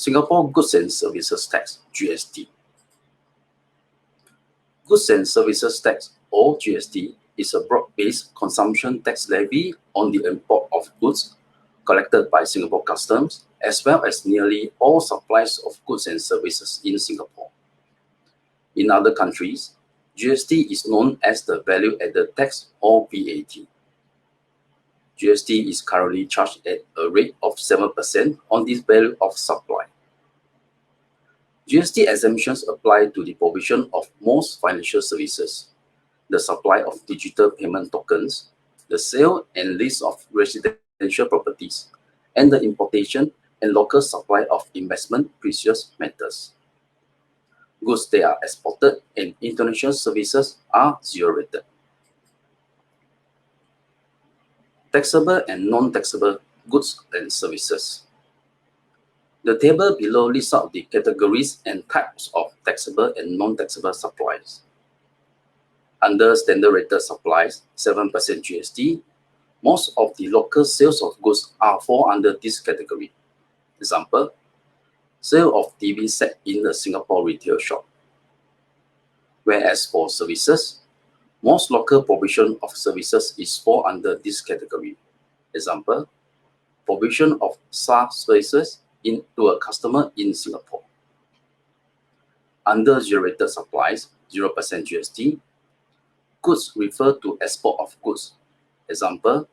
Singapore Goods and Services Tax, GST. Goods and Services Tax, or GST, is a broad-based consumption tax levy on the import of goods collected by Singapore Customs, as well as nearly all supplies of goods and services in Singapore. In other countries, GST is known as the Value Added Tax, or VAT. GST is currently charged at a rate of 7% on the value of supply. GST exemptions apply to the provision of most financial services, the supply of digital payment tokens, the sale and lease of residential properties, and the importation and local supply of investment precious metals. Goods that are exported and international services are zero-rated. Taxable and non-taxable goods and services. The table below lists out the categories and types of taxable and non-taxable supplies. Under standard rated supplies, 7% GST, most of the local sales of goods fall under this category. Example, sale of TV set in a Singapore retail shop. Whereas for services, most local provision of services is fall under this category. Example, provision of SaaS services to a customer in Singapore. Under zero-rated supplies, 0% GST, goods refer to export of goods. Example,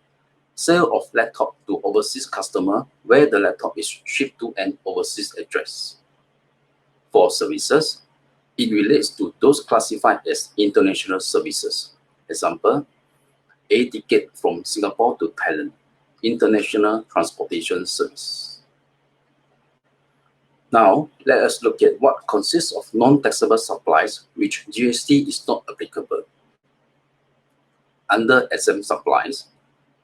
sale of laptop to overseas customer where the laptop is shipped to an overseas address. For services, it relates to those classified as international services. Example, a ticket from Singapore to Thailand, international transportation service. Now, let us look at what consists of non-taxable supplies which GST is not applicable. Under exempt supplies,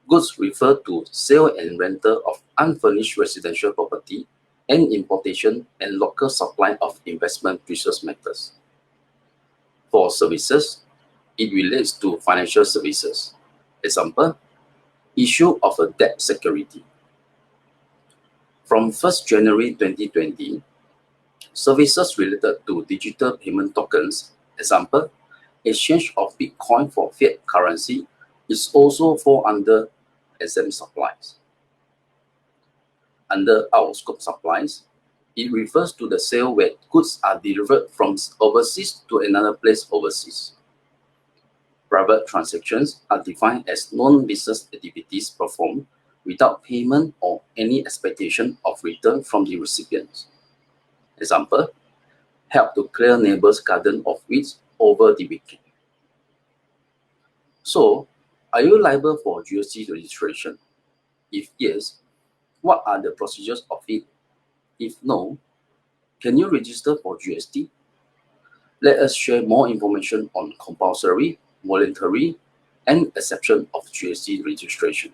goods refer to sale and rental of unfurnished residential property and importation and local supply of investment precious metals. For services, it relates to financial services. Example, issue of a debt security. From 1st January 2020, services related to digital payment tokens, example, exchange of Bitcoin for fiat currency, is also fall under exempt supplies. Under out-of-scope supplies, it refers to the sale where goods are delivered from overseas to another place overseas. Private transactions are defined as non-business activities performed without payment or any expectation of return from the recipients. Example, help to clear neighbor's garden of weeds over the weekend. So, are you liable for GST registration? If yes, what are the procedures of it? If no, can you register for GST? Let us share more information on compulsory, voluntary, and exception of GST registration.